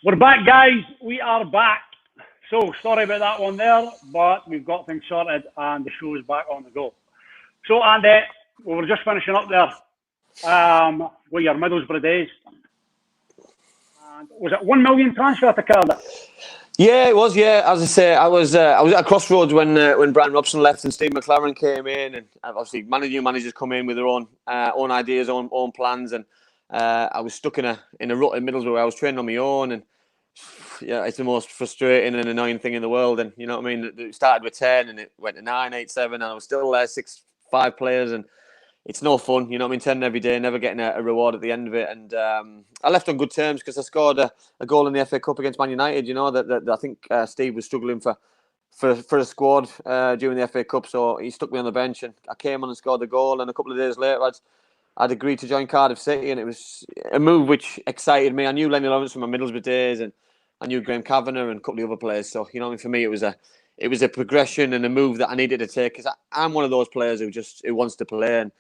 We're back, guys. We are back. So, sorry about that one there, but we've got things sorted and the show is back on the go. So, Andy, we were just finishing up there with your Middlesbrough days. And was it 1 million transfer to Cardiff? Yeah, it was. Yeah, as I say, I was at a crossroads when Brian Robson left and Steve McLaren came in, and obviously new managers come in with their own ideas, own plans, and I was stuck in a rut in Middlesbrough where I was training on my own, and yeah, it's the most frustrating and annoying thing in the world. And you know what I mean? It started with 10 and it went to 9, 8, 7, and I was still there, 6, 5 players, and it's no fun. You know what I mean? 10 every day, never getting a reward at the end of it. And I left on good terms because I scored a goal in the FA Cup against Man United. You know that I think Steve was struggling for a squad during the FA Cup, so he stuck me on the bench, and I came on and scored the goal. And a couple of days later, I'd agreed to join Cardiff City, and it was a move which excited me. I knew Lenny Lawrence from my Middlesbrough days, and I knew Graham Kavanagh and a couple of other players. So you know, for me, it was a progression and a move that I needed to take because I'm one of those players who wants to play, and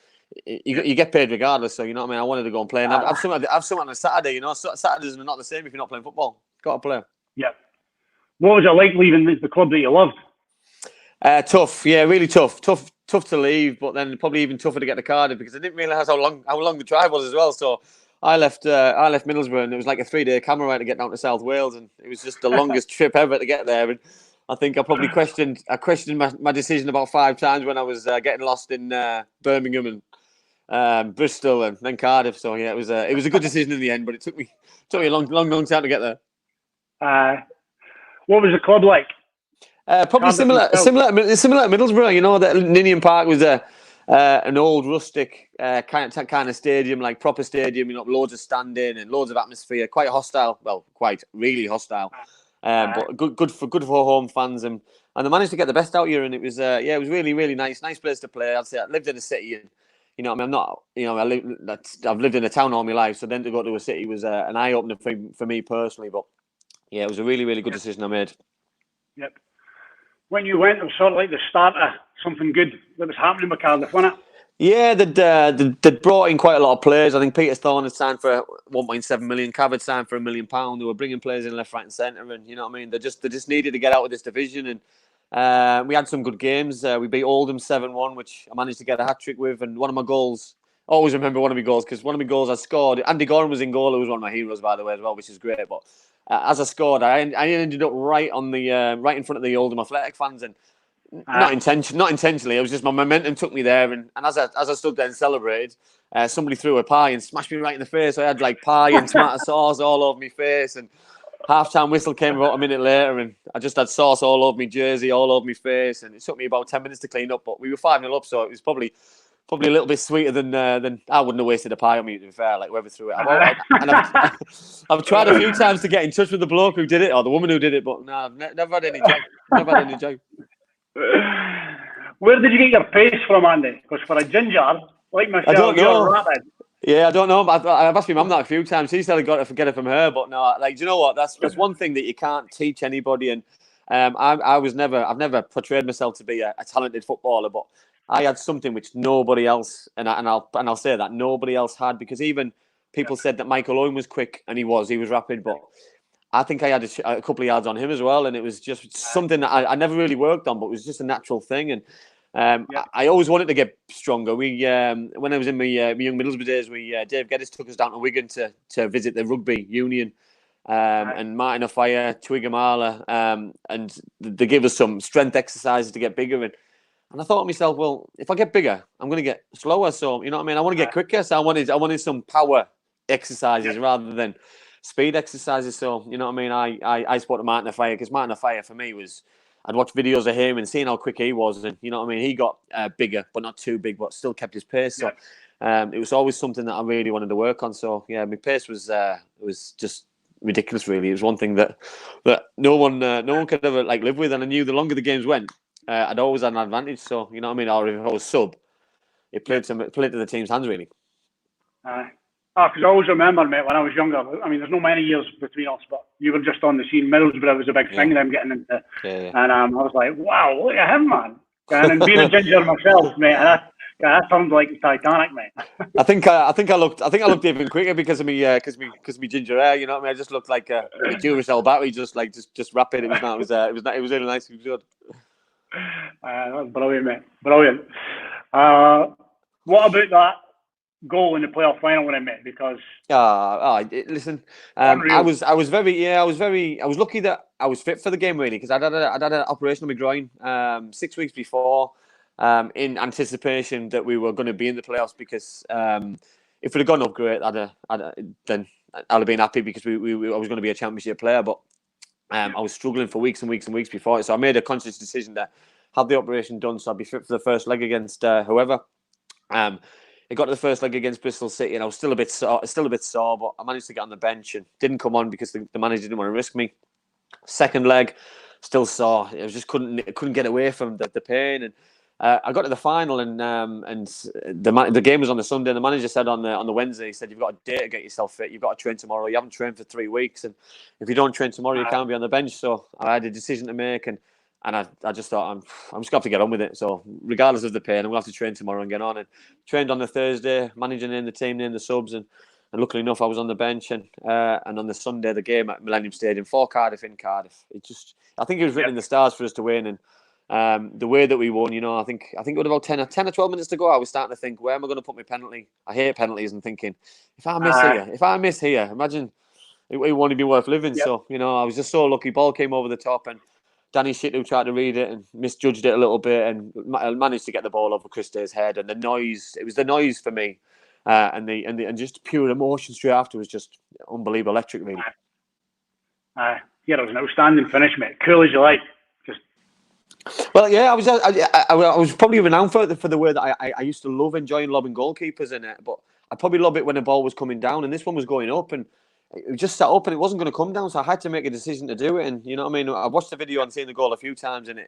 you get paid regardless. So you know what I mean. I wanted to go and play, and I've something on a Saturday. You know, Saturdays are not the same if you're not playing football. Got to play. Yeah. What was it like leaving the club that you loved? Tough, yeah, really tough to leave, but then probably even tougher to get to Cardiff because I didn't realise how long the drive was as well. So I left Middlesbrough, and it was like a 3-day camera ride to get down to South Wales, and it was just the longest trip ever to get there. And I think I probably questioned my decision about 5 times when I was getting lost in Birmingham and Bristol and then Cardiff. So yeah, it was a good decision in the end, but it took me a long time to get there. What was the club like? Probably similar to Middlesbrough. You know that Ninian Park was an old rustic kind of stadium, like proper stadium. You know, loads of standing and loads of atmosphere. Quite hostile. Well, really hostile. But good for home fans, and they managed to get the best out here. And it was it was really, really nice place to play. I'd say I lived in a city, and you know, I mean, I'm not, you know, I've lived in a town all my life, so then to go to a city was an eye opener for me personally. But yeah, it was a really, really good decision I made. Yep. When you went, it was sort of like the start of something good that was happening with Cardiff, wasn't it? Yeah, they'd brought in quite a lot of players. I think Peter Thorne had signed for 1.7 million. Cav had signed for £1 million. They were bringing players in left, right, and centre, and you know what I mean. They just needed to get out of this division, and we had some good games. We beat Oldham 7-1, which I managed to get a hat trick with. And one of my goals, I always remember one of my goals because one of my goals I scored. Andy Goran was in goal, who was one of my heroes, by the way, as well, which is great. But as I scored, I ended up right in front of the Oldham Athletic fans, and not intentionally. It was just my momentum took me there, and as I stood there and celebrated, somebody threw a pie and smashed me right in the face. So I had like pie and tomato sauce all over my face, and half-time whistle came about a minute later, and I just had sauce all over my jersey, all over my face, and it took me about 10 minutes to clean up. But we were 5-0 up, so it was probably a little bit sweeter than I wouldn't have wasted a pie on me, to be fair, like whoever threw it. I've tried a few times to get in touch with the bloke who did it or the woman who did it, but no, I've never had any joy. Where did you get your pace from, Andy? Because for a ginger like myself, I don't know. You're rapid. Yeah, I don't know. I've asked my mum that a few times. She said I got to forget it from her, but no, like, do you know what? That's one thing that you can't teach anybody. And I've never portrayed myself to be a talented footballer, but I had something which nobody else, and I'll say that nobody else had, because even people said that Michael Owen was quick, and he was rapid, but I think I had a couple of yards on him as well, and it was just something that I never really worked on, but it was just a natural thing. And I always wanted to get stronger. We when I was in my young Middlesbrough days, Dave Geddes took us down to Wigan to visit the rugby union, and Martin O'Fire, Twigger Marler, and they gave us some strength exercises to get bigger. And I thought to myself, well, if I get bigger, I'm going to get slower. So, you know what I mean? I want to get quicker. So I wanted some power exercises rather than speed exercises. So, you know what I mean? I spoke to Martin O'Fire, because Martin O'Fire for me was, I'd watched videos of him and seeing how quick he was. And, you know what I mean? He got bigger, but not too big, but still kept his pace. So it was always something that I really wanted to work on. So, yeah, my pace was just ridiculous, really. It was one thing that no one could ever like live with. And I knew the longer the games went, I'd always had an advantage. So, you know what I mean? Or if I was sub, it played to the team's hands, really. Because I always remember, mate, when I was younger, I mean, there's not many years between us, but you were just on the scene. Middlesbrough was a big thing, them getting into. And I was like, wow, look at him, man. And being a ginger myself, mate, and Yeah, that sounds like Titanic, mate. I think I looked even quicker because of me ginger hair. You know what I mean? I just looked like a Duracell battery, just rapid. It was really nice. It was good. That's brilliant, mate. Brilliant. What about that goal in the playoff final when I met? Because listen, unreal. I was lucky that I was fit for the game really because I'd had an operation on my groin 6 weeks before, in anticipation that we were going to be in the playoffs because if we'd have gone up great, then I'd have been happy because I was going to be a championship player, but I was struggling for weeks and weeks and weeks before it, so I made a conscious decision to have the operation done so I'd be fit for the first leg against whoever. It got to the first leg against Bristol City, and I was still a bit sore, but I managed to get on the bench and didn't come on because the manager didn't want to risk me. Second leg, still sore. I just couldn't get away from the pain, and I got to the final, and the game was on the Sunday. And the manager said on the Wednesday, he said, "You've got a day to get yourself fit. You've got to train tomorrow. You haven't trained for 3 weeks, and if you don't train tomorrow, you can't be on the bench." So I had a decision to make, and I just thought I'm just going to have to get on with it. So regardless of the pain, I'm going to have to train tomorrow and get on. And trained on the Thursday, managing in the team, in the subs, and luckily enough, I was on the bench. And on the Sunday, the game at Millennium Stadium for Cardiff in Cardiff. I think it was written in the stars for us to win. And the way that we won, I think it was about 10 or 12 minutes to go. I was starting to think, where am I going to put my penalty? I hate penalties, and thinking, if I miss here, imagine it won't be worth living. Yep. So I was just so lucky. Ball came over the top, and Danny Shitu tried to read it and misjudged it a little bit, and managed to get the ball over Chris Day's head. And the noise, it was the noise for me, and just pure emotion straight after was just unbelievable, electric, really. Yeah, it was an outstanding finish, mate. Cool as you like. Well, yeah, I was probably renowned for the way that I used to love enjoying lobbing goalkeepers in it, but I probably love it when the ball was coming down, and this one was going up, and it just sat up, and it wasn't going to come down, so I had to make a decision to do it. And you know what I mean? I watched the video and seen the goal a few times, and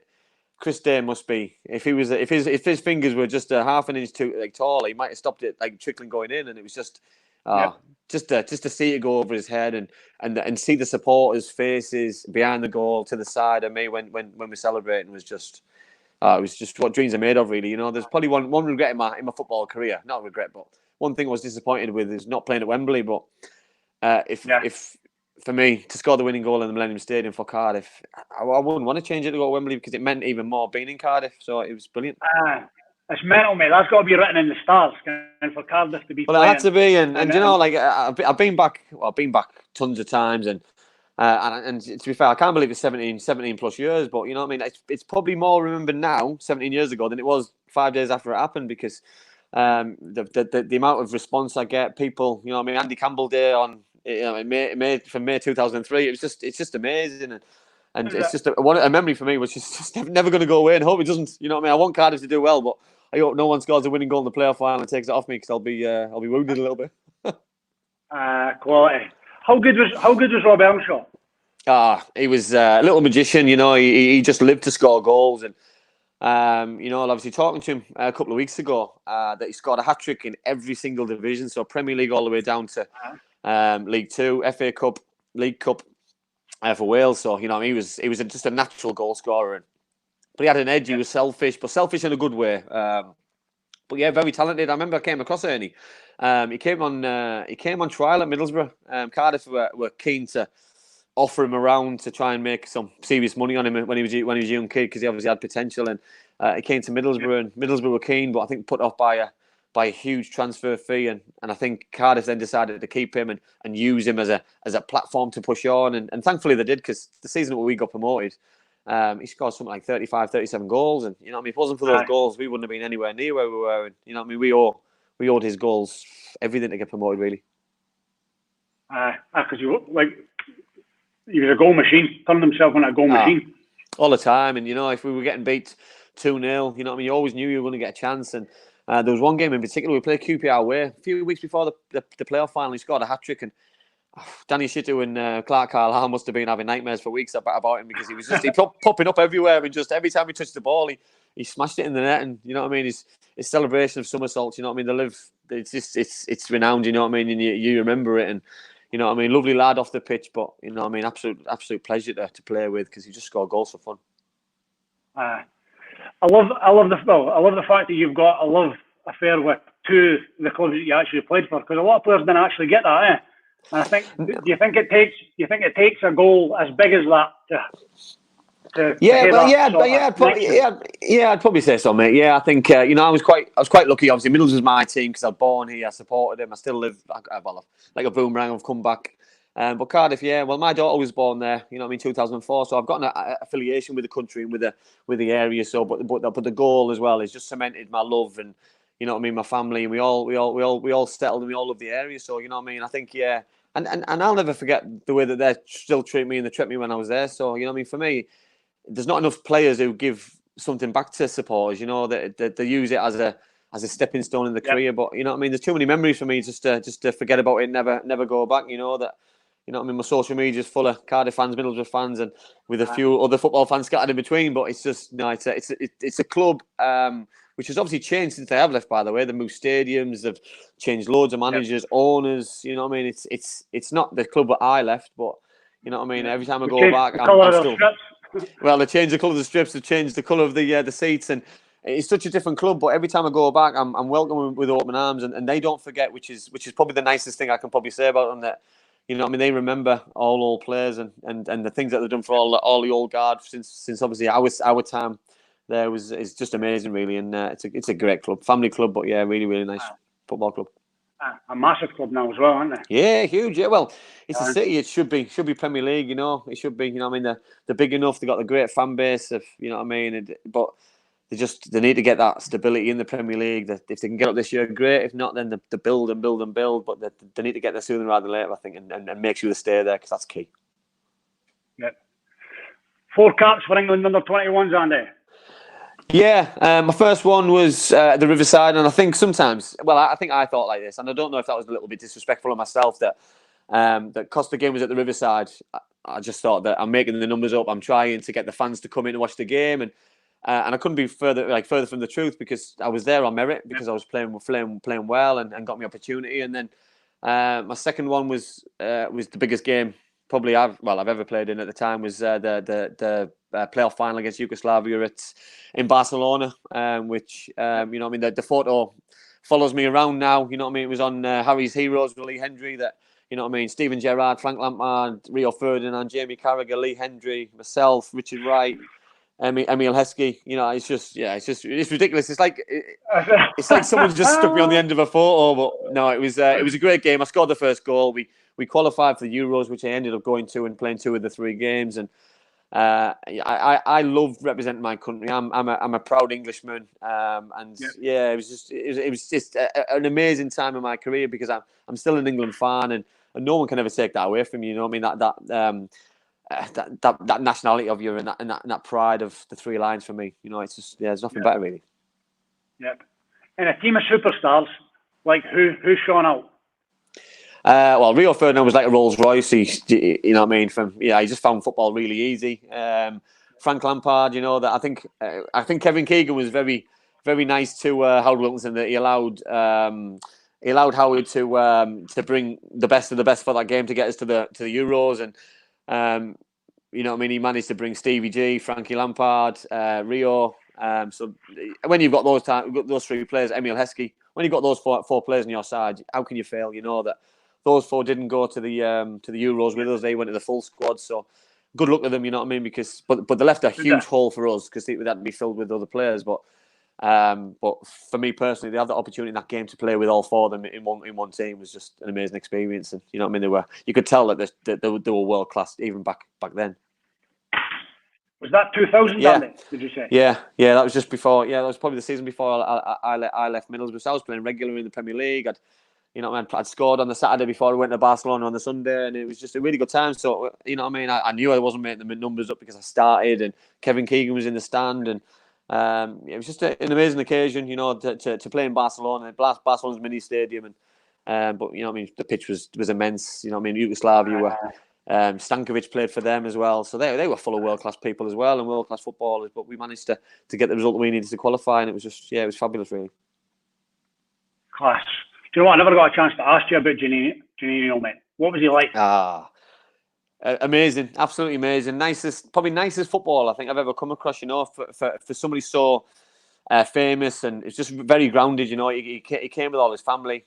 Chris Day must be, if his fingers were just a half an inch too tall, he might have stopped it trickling going in, and it was just just to see it go over his head and see the supporters' faces behind the goal to the side of me when we're celebrating was just it was just what dreams are made of, really. There's probably one regret in my football career, not a regret, but one thing I was disappointed with is not playing at Wembley. But if for me to score the winning goal in the Millennium Stadium for Cardiff, I wouldn't want to change it to go to Wembley because it meant even more being in Cardiff. So it was brilliant. It's mental, mate. That's got to be written in the stars, and for Cardiff to be. Well, it had to be, and I've been back tons of times, and to be fair, I can't believe it's 17 plus years. But you know what I mean? It's probably more remembered now, 17 years ago, than it was 5 days after it happened, because the amount of response I get, people, you know what I mean? Andy Campbell Day on May 2003. It's just amazing, and it's just a memory for me, which is just never going to go away. And hope it doesn't. You know what I mean? I want Cardiff to do well, but I hope no one scores a winning goal in the playoff final and takes it off me, because I'll be wounded a little bit. Quality. How good was Rob Earnshaw? He was a little magician. He just lived to score goals, and obviously talking to him a couple of weeks ago, that he scored a hat trick in every single division, so Premier League all the way down to League Two, FA Cup, League Cup for Wales. So he was just a natural goal scorer, but he had an edge. He was selfish, but selfish in a good way. But yeah, very talented. I remember I came across Ernie. He came on trial at Middlesbrough. Cardiff were keen to offer him around to try and make some serious money on him when he was a young kid, because he obviously had potential. And he came to Middlesbrough, and Middlesbrough were keen, but I think put off by a huge transfer fee. And I think Cardiff then decided to keep him and use him as a platform to push on. And thankfully they did, because the season that we got promoted, he scored something like 35, 37 goals. And you know what I mean? If it wasn't for those goals, we wouldn't have been anywhere near where we were. And you know what I mean? We owed his goals everything to get promoted, really. Because he was a goal machine, turned himself into a goal machine. All the time. And, if we were getting beat 2-0, you know what I mean? You always knew you were going to get a chance. And there was one game in particular, we played QPR away. A few weeks before the playoff final, he scored a hat-trick. And Danny Shitu and Clark Carlisle must have been having nightmares for weeks about him, because he was just popping up everywhere. And just every time he touched the ball, he smashed it in the net. And, you know what I mean? His celebration of somersaults, you know what I mean? It's renowned, you know what I mean? And you remember it. And, you know what I mean? Lovely lad off the pitch, but you know what I mean? Absolute pleasure to play with, because he just scored goals for fun. I love the fact that you've got a love affair with to the clubs that you actually played for? Because a lot of players didn't actually get that, eh? And I think, do you think it takes a goal as big as that I'd probably say so, mate. Yeah, I think I was quite lucky. Obviously, Middles was my team because I was born here. I supported him. I still live like a boomerang. I've come back. But Cardiff, yeah. Well, my daughter was born there. 2004. So I've got an affiliation with the country and with the area. So, but the goal as well is just cemented my love and my family, and we all settled and we all love the area. So I think yeah. And I'll never forget the way that they still treat me and they treat me when I was there. So for me, there's not enough players who give something back to supporters. That they use it as a stepping stone in the career. But there's too many memories for me just to forget about it, never go back. My social media is full of Cardiff fans, Middlesbrough fans, and with a few other football fans scattered in between. But it's just it's a club. Which has obviously changed since they have left, by the way. They've moved stadiums, they've changed loads of managers, owners. It's not the club that I left, but every time I go back, I'm still. Well, they changed the colour of the strips, they changed the colour of the seats, and it's such a different club. But every time I go back, I'm welcome with open arms, and they don't forget, which is probably the nicest thing I can probably say about them. That they remember all old players and the things that they've done for all the old guard since obviously our time. There is just amazing, really, and it's a great club, family club, but yeah, really, really nice football club. A massive club now as well, aren't they? Yeah, huge. Yeah, well, it's a city. It should be Premier League. It should be. They're big enough. They got the great fan base of but they need to get that stability in the Premier League. If they can get up this year, great. If not, then they build and build and build. But they need to get there sooner rather than later, I think, and make sure they stay there because that's key. Yep. 4 caps for England under 21s, Andy. Yeah, my first one was the Riverside, and I think sometimes, I think I thought like this, and I don't know if that was a little bit disrespectful of myself that Costa game was at the Riverside. I just thought that I'm making the numbers up. I'm trying to get the fans to come in and watch the game, and I couldn't be further from the truth because I was there on merit because I was playing well and got me opportunity. And then my second one was the biggest game probably I've ever played in at the time was the playoff final against Yugoslavia in Barcelona, which the photo follows me around now. It was on Harry's Heroes with Lee Hendry that Steven Gerrard, Frank Lampard, Rio Ferdinand, Jamie Carragher, Lee Hendry, myself, Richard Wright, Emil Heskey. It's ridiculous. It's like someone just stuck me on the end of a photo. But no, it was a great game. I scored the first goal. We qualified for the Euros, which I ended up going to and playing 2 of the 3 games. And I love representing my country. I'm a proud Englishman. It was just an amazing time in my career because I'm still an England fan and no one can ever take that away from you. That nationality of you and that pride of the 3 lines for me. It's just there's nothing better really. Yep. And a team of superstars like who's shone out. Rio Ferdinand was like a Rolls Royce. He just found football really easy. Frank Lampard, that I think Kevin Keegan was very, very nice to Howard Wilkinson that he allowed Howard to bring the best of the best for that game to get us to the Euros, and he managed to bring Stevie G, Frankie Lampard, Rio. So when you've got those 3 players, Emil Heskey, when you've got those four players on your side, how can you fail? That those 4 didn't go to the Euros with us; they went to the full squad. So good luck to them, Because but they left a huge hole for us because that would be filled with other players. But for me personally, they had the opportunity in that game to play with all 4 of them in one team was just an amazing experience. And you could tell that they were world class even back then. Was that 2000? Yeah. Did you say? Yeah. That was just before. Yeah, that was probably the season before I left Middlesbrough. So I was playing regularly in the Premier League. I'd scored on the Saturday before I went to Barcelona on the Sunday, and it was just a really good time. So, I knew I wasn't making the numbers up because I started, and Kevin Keegan was in the stand, and it was just an amazing occasion, to play in Barcelona, Barcelona's mini stadium, and but the pitch was immense. Yugoslavia were. Stankovic played for them as well, so they were full of world class people as well and world class footballers. But we managed to get the result we needed to qualify, and it was just it was fabulous, really. Class. Do you know what? I never got a chance to ask you about Juninho, mate. What was he like? Amazing, absolutely amazing. Probably nicest football I think I've ever come across. For somebody so famous, and it's just very grounded. He came with all his family.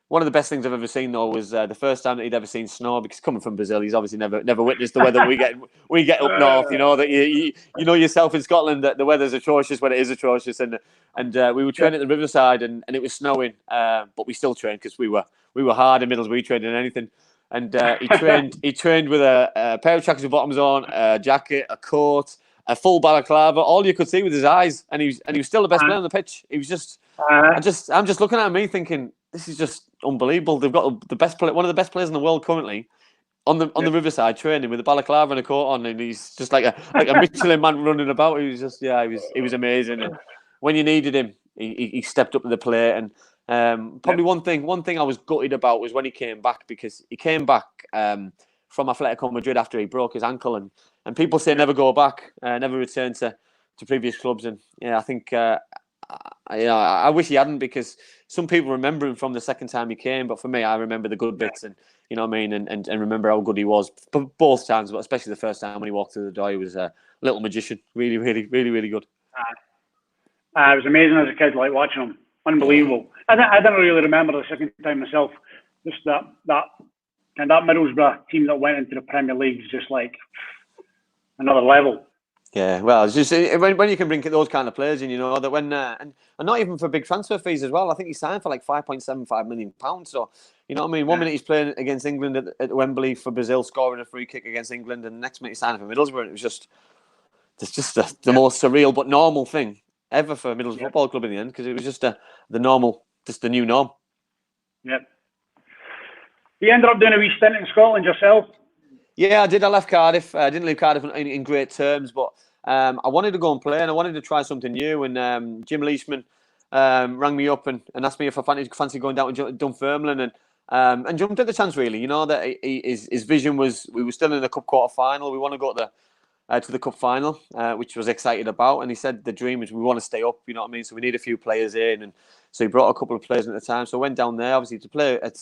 One of the best things I've ever seen though was the first time that he'd ever seen snow, because coming from Brazil, he's obviously never witnessed the weather we get up north. That you know yourself in Scotland that the weather's atrocious when it is atrocious, and we were training at the riverside and it was snowing, but we still trained because we were hard in Middlesbrough. We trained in anything. And he trained with a pair of tracksuit bottoms on, a jacket, a coat, a full balaclava. All you could see with his eyes, and he was still the best player on the pitch. He was just, I'm just looking at me thinking, this is just unbelievable. They've got the best player, one of the best players in the world currently, on the riverside training with a balaclava and a coat on, and he's just like a Michelin man running about. He was just he was amazing. And when you needed him, he stepped up to the plate. And probably one thing I was gutted about was when he came back, because he came back from Atletico Madrid after he broke his ankle, and people say never go back, never return to previous clubs. And I think I wish he hadn't, because some people remember him from the second time he came, but for me, I remember the good bits, and you know what I mean, and remember how good he was both times, but especially the first time when he walked through the door. He was a little magician, really, really, really, really good. It was amazing as a kid, like watching him. Unbelievable. I didn't really remember the second time myself. Just that Middlesbrough team that went into the Premier League is just like another level. Yeah, well, it's just when you can bring those kind of players in, that when and not even for big transfer fees as well. I think he signed for like £5.75 million. So you know what I mean. 1 minute he's playing against England at Wembley for Brazil, scoring a free kick against England, and the next minute he's signing for Middlesbrough. And it was just the most surreal but normal thing ever for Middlesbrough Football Club in the end, because it was just the new norm. Yep. You ended up doing a wee stint in Scotland yourself. Yeah, I did. I left Cardiff. I didn't leave Cardiff in great terms, but I wanted to go and play, and I wanted to try something new. And Jim Leishman rang me up and asked me if I fancy going down to Dunfermline, and jumped at the chance. Really, that his vision was, we were still in the cup quarter final. We want to go to the cup final, which I was excited about. And he said the dream is we want to stay up. You know what I mean? So we need a few players in, and so he brought a couple of players in at the time. So I went down there, obviously, to play at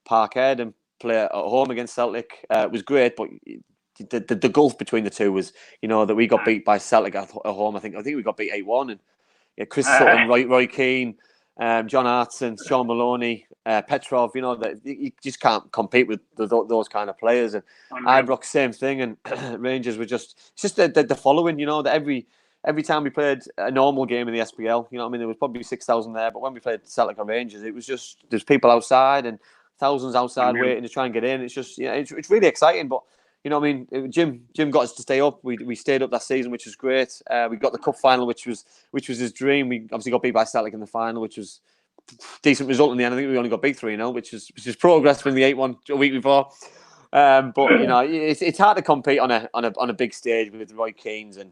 Parkhead and play at home against Celtic. It was great, but the gulf between the two was, that we got beat by Celtic at home. I think we got beat 8-1, and Chris Sutton, Roy Keane, John Hartson, Sean Maloney, Petrov. That you just can't compete with those kind of players. And Ibrox, same thing, and Rangers were just the following. That every time we played a normal game in the SPL, there was probably 6,000 there, but when we played Celtic or Rangers, it was just there's people outside and thousands outside waiting to try and get in. It's just it's really exciting. But Jim got us to stay up. We stayed up that season, which was great. We got the cup final, which was his dream. We obviously got beat by Celtic in the final, which was a decent result in the end. I think we only got beat 3-0, which is progress from the 8-1 a week before. But it's hard to compete on a big stage with Roy Keanes and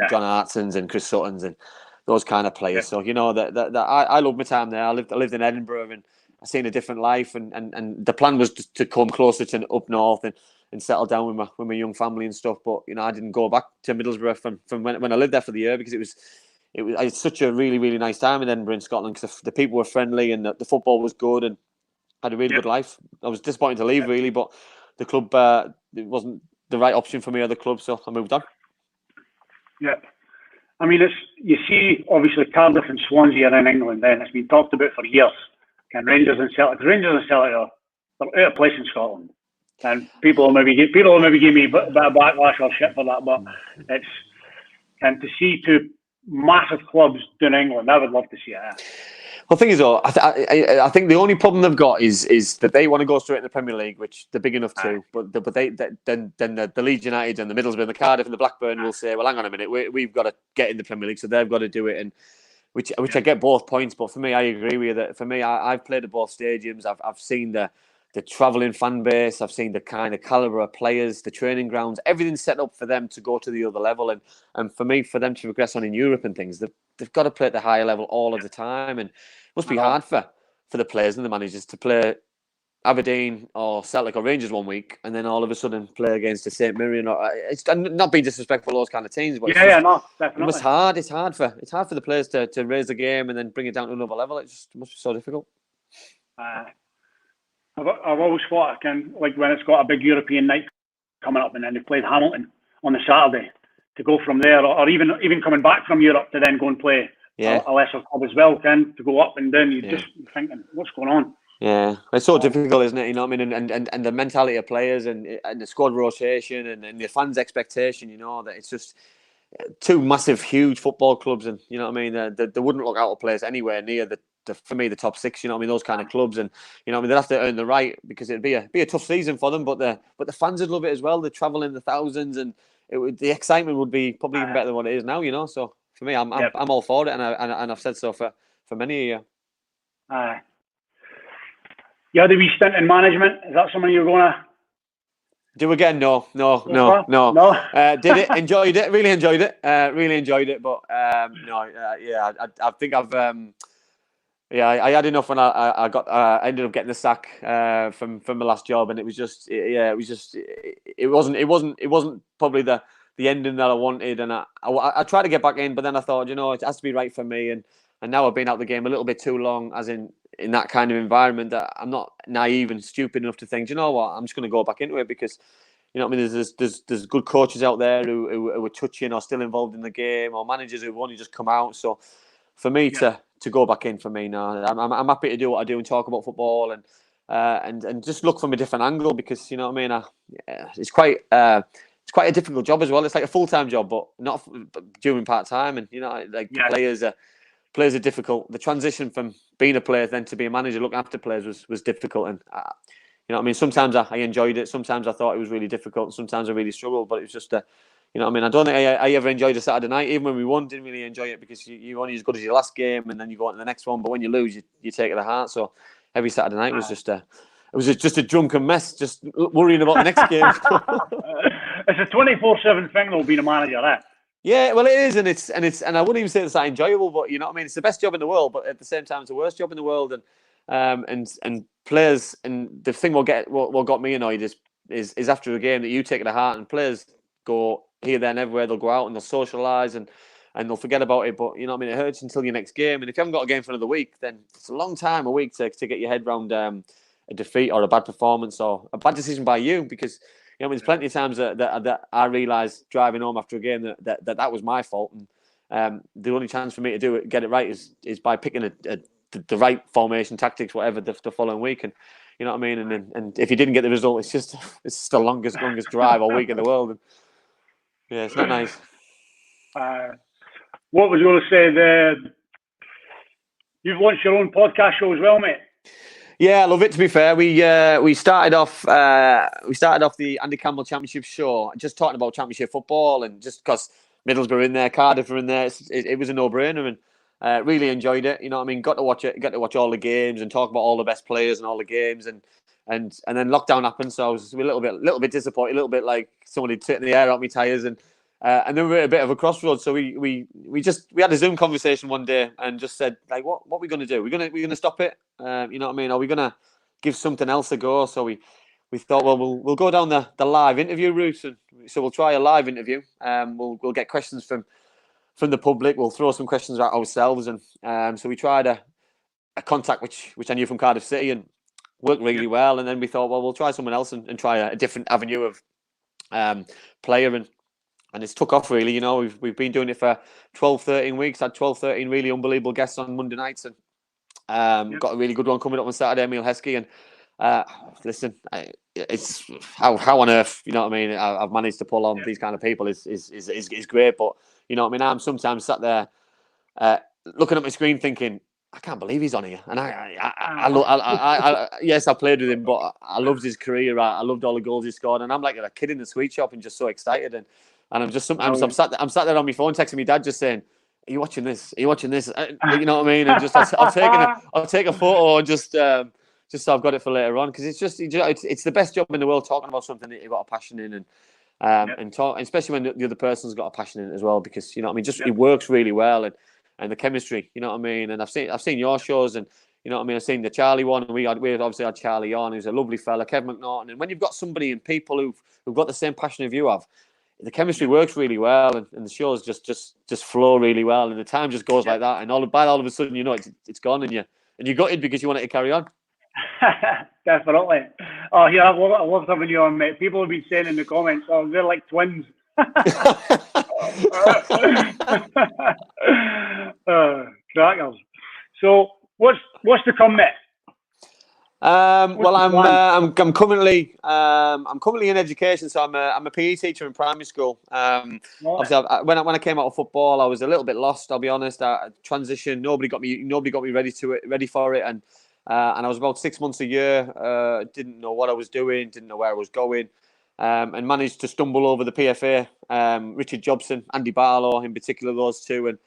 John Hartsons and Chris Suttons and those kind of players. So that I loved my time there. I lived in Edinburgh, and I seen a different life, and the plan was to come closer to up north and settle down with my young family and stuff. But I didn't go back to Middlesbrough from when I lived there for the year, because I had such a really, really nice time in Edinburgh in Scotland, because the people were friendly and the football was good, and I had a really good life. I was disappointed to leave really, but the club it wasn't the right option for me at the club, so I moved on. Yeah. I mean, you see, obviously, Cardiff and Swansea are in England, then it's been talked about for years. And Rangers and Celtic are out of place in Scotland, and people will maybe give me a bit of backlash or shit for that. But and to see two massive clubs doing England, I would love to see it. Well, the thing is, though, I think the only problem they've got is that they want to go straight in the Premier League, which they're big enough to. But then the Leeds United and the Middlesbrough and the Cardiff and the Blackburn will say, well, hang on a minute, we've got to get in the Premier League, so they've got to do it. And which I get both points, but for me, I agree with you that for me, I've played at both stadiums. I've seen the travelling fan base. I've seen the kind of calibre of players, the training grounds, everything's set up for them to go to the other level. And for me, for them to progress on in Europe and things, they've got to play at the higher level all of the time. And it must be hard for the players and the managers to play Aberdeen or Celtic or Rangers one week and then all of a sudden play against a St Mirren. It's not being disrespectful to those kind of teams, but no, definitely. It's hard. It's hard for the players to raise the game and then bring it down to another level. It must be so difficult. I've always thought like when it's got a big European night coming up, and then they played Hamilton on the Saturday, to go from there, or even coming back from Europe to then go and play a lesser club as well, Ken, to go up and down. You're just thinking, what's going on? Yeah, it's so difficult, isn't it? You know what I mean? And the mentality of players and the squad rotation and the fans' expectation, you know, that it's just two massive, huge football clubs, and you know what I mean. They wouldn't look out of place anywhere near for me the top six. You know what I mean? Those kind of clubs, and you know what I mean. They'd have to earn the right because it'd be a tough season for them. But the fans would love it as well. They travel in the thousands, and the excitement would be probably even better than what it is now. You know, so for me, I'm all for it, and I've said so for many a year. You had a wee stint in management. Is that something you're going to do again? No. Did it? Enjoyed it. Really enjoyed it. But I think I've. I had enough when I ended up getting the sack from my last job, and it wasn't probably the ending that I wanted, and I tried to get back in, but then I thought, you know, it has to be right for me, and now I've been out of the game a little bit too long, as in that kind of environment, that I'm not naive and stupid enough to think, you know what, I'm just going to go back into it, because you know what I mean, there's good coaches out there who are touching or still involved in the game, or managers who've only just come out. So for me to go back in, for me now, I'm happy to do what I do and talk about football and just look from a different angle, because you know what I mean, it's quite a difficult job as well. It's like a full-time job, but not during part-time, and you know, like players are difficult. The transition from being a player then to be a manager looking after players was difficult, and you know what I mean, sometimes I enjoyed it, sometimes I thought it was really difficult, sometimes I really struggled, but it was just you know what I mean, I don't think I ever enjoyed a Saturday night. Even when we won, didn't really enjoy it, because you're only as good as your last game, and then you go on to the next one, but when you lose, you take it to heart. So every Saturday night was just a drunken mess, just worrying about the next game. It's a 24/7 thing though, being a manager, eh? Yeah, well, it is, and I wouldn't even say it's that enjoyable, but you know what I mean, it's the best job in the world, but at the same time, it's the worst job in the world, and players, and the thing what got me annoyed is after a game that you take it to heart, and players go here, there, and everywhere. They'll go out and they'll socialise and they'll forget about it, but you know what I mean, it hurts until your next game, and if you haven't got a game for another week, then it's a long time, a week to get your head around a defeat or a bad performance or a bad decision by you, because you know, there's plenty of times that I realised driving home after a game that was my fault, and the only chance for me to get it right is by picking the right formation, tactics, whatever, the following week, and you know what I mean. And if you didn't get the result, it's just the longest drive or week in the world. And, yeah, it's not nice. What was you going to say? You've launched your own podcast show as well, mate. Yeah, I love it. To be fair, we started off the Andy Campbell Championship show, just talking about Championship football, and just because Middlesbrough are in there, Cardiff are in there, it was a no-brainer, and really enjoyed it. You know what I mean? Got to watch all the games and talk about all the best players and all the games, and then lockdown happened, so I was a little bit disappointed, a little bit like somebody taking the air out my tires, and then we were at a bit of a crossroads. So we had a Zoom conversation one day and just said, like, what are we going to do? We're going to stop it. You know what I mean? Are we going to give something else a go? So we thought, well, we'll go down the live interview route. And so we'll try a live interview. We'll get questions from the public. We'll throw some questions at ourselves. And so we tried a contact which I knew from Cardiff City and worked really well. And then we thought, well, we'll try someone else and try a different avenue of player, and it's took off, really. You know, we've been doing it for 12, 13 weeks. Had 12, 13 really unbelievable guests on Monday nights, and got a really good one coming up on Saturday, Emil Heskey. And listen, it's how on earth, you know what I mean, I've managed to pull on these kind of people is great. But you know what I mean, I'm sometimes sat there looking at my screen thinking, I can't believe he's on here. And yes, I played with him, but I loved his career. I loved all the goals he scored, and I'm like a kid in the sweet shop and just so excited. And I'm just sometimes I'm sat there on my phone texting my dad, just saying, "Are you watching this? Are you watching this?" You know what I mean? And just I'll take a photo and just so I've got it for later on, because it's the best job in the world, talking about something that you've got a passion in, and talk, especially when the other person's got a passion in it as well, because you know what I mean. Just it works really well, and the chemistry, you know what I mean. And I've seen your shows, and you know what I mean. I've seen the Charlie one, and we obviously had Charlie on, who's a lovely fella, Kevin McNaughton. And when you've got somebody and people who've got the same passion as you have, the chemistry works really well, and the shows just flow really well, and the time just goes like that, and all of a sudden, you know, it's gone, and you got it because you want it to carry on. Definitely. Oh, yeah, I love having you on, mate. People have been saying in the comments, "Oh, they're like twins." Crackers. So what's to come, mate? Well, I'm currently in education, so I'm a PE teacher in primary school. Obviously, when I came out of football, I was a little bit lost. I'll be honest. I transitioned. Nobody got me ready for it, and I was about 6 months a year. Didn't know what I was doing. Didn't know where I was going, and managed to stumble over the PFA. Richard Jobson, Andy Barlow, in particular, those two, and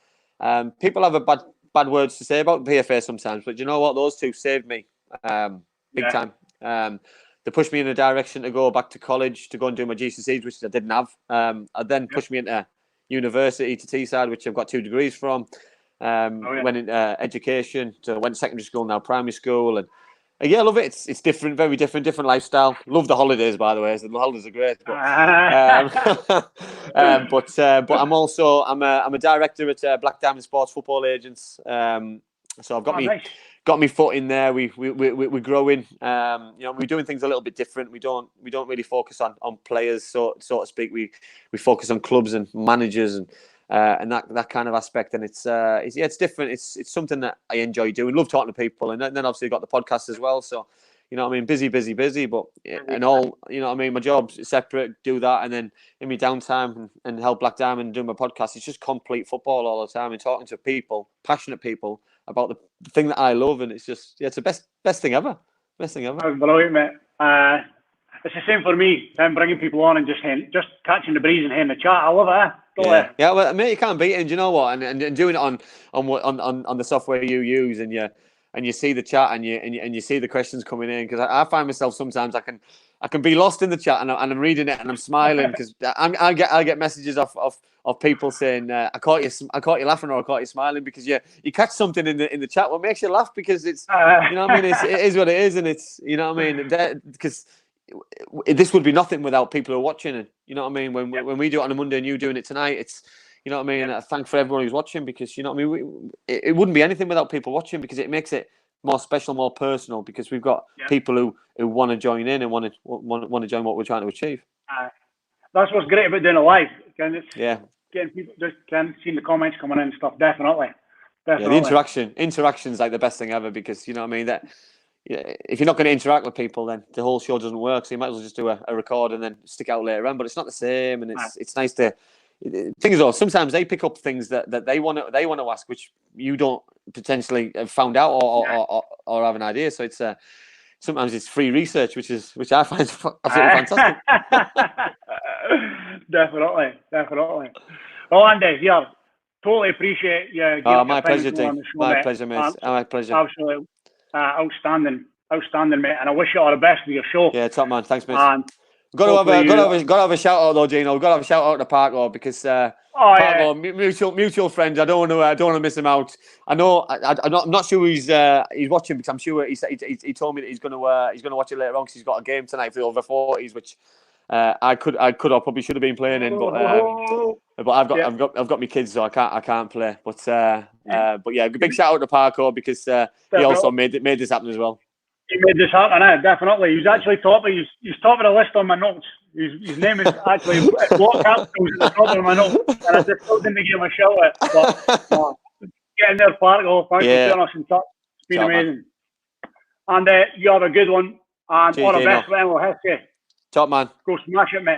people have bad words to say about the PFA sometimes, but you know what? Those two saved me. Big time. They pushed me in a direction to go back to college to go and do my GCSEs, which I didn't have. I then pushed me into university to Teesside, which I've got 2 degrees from. Went into education, so went to secondary school, now primary school, and yeah, I love it. It's different, very different lifestyle. Love the holidays, by the way. So the holidays are great. But I'm a director at Black Diamond Sports Football Agents. So I've got me foot in there. We're growing. We're doing things a little bit different. We don't really focus on players, so to speak. We focus on clubs and managers and that kind of aspect. And it's different. It's something that I enjoy doing. Love talking to people, and then obviously got the podcast as well. So you know what I mean, busy, but and all, you know what I mean. My job's separate. Do that, and then in my downtime and help Black Diamond do my podcast. It's just complete football all the time and talking to people, passionate people about the thing that I love, and it's just it's the best thing ever. That's brilliant, mate. It's the same for me. I'm bringing people on and just catching the breeze and having the chat. I love it. Yeah. Well, mate, you can't beat it. And you know what? And doing it on the software you use, and you see the chat and you see the questions coming in, because I find myself sometimes I can be lost in the chat and I'm reading it and I'm smiling because I get messages of people saying I caught you laughing, or I caught you smiling, because you catch something in the chat what makes you laugh, because it's you know what I mean, it is what it is, and it's, you know what I mean, because this would be nothing without people who are watching it. You know what I mean? When we do it on a Monday and you doing it tonight, it's, you know what I mean. I thank for everyone who's watching, because you know what I mean. It wouldn't be anything without people watching, because it makes it more special, more personal, because we've got people who want to join in and want to join what we're trying to achieve. That's what's great about doing it live. Getting people just seeing the comments coming in and stuff. Definitely. Yeah, the interaction's like the best thing ever, because you know what I mean, that if you're not going to interact with people, then the whole show doesn't work. So you might as well just do a record and then stick out later on. But it's not the same, and it's nice to. Things are, sometimes they pick up things that they want to ask, which you don't potentially have found out or have an idea. So it's sometimes it's free research, which I find absolutely fantastic. Definitely. Well, Andy, yeah, totally appreciate you. My pleasure, Dave. My pleasure, mate. My pleasure. Absolutely outstanding, mate. And I wish you all the best with your show. Yeah, top man. Thanks, mate. Got to have a shout out though, Gino. Got to have a shout out to Parko, because Parko, mutual friends. I don't want to miss him out. I know. I'm not sure he's watching, because I'm sure he told me that he's going to watch it later on, because he's got a game tonight for the over 40s, which I could or probably should have been playing in, but I've got my kids, so I can't play. But yeah, big shout out to Parko, because he also made this happen as well. He made this happen, definitely. He's actually he's top of the list on my notes. His name is actually block capitals at the top of my notes, and I just told him to give him a shout out. But getting there, Parko, thanks for putting us in touch. It's been amazing. Man. And you have a good one, and all the best for Emil Hiskey. Top man. Go smash it, mate.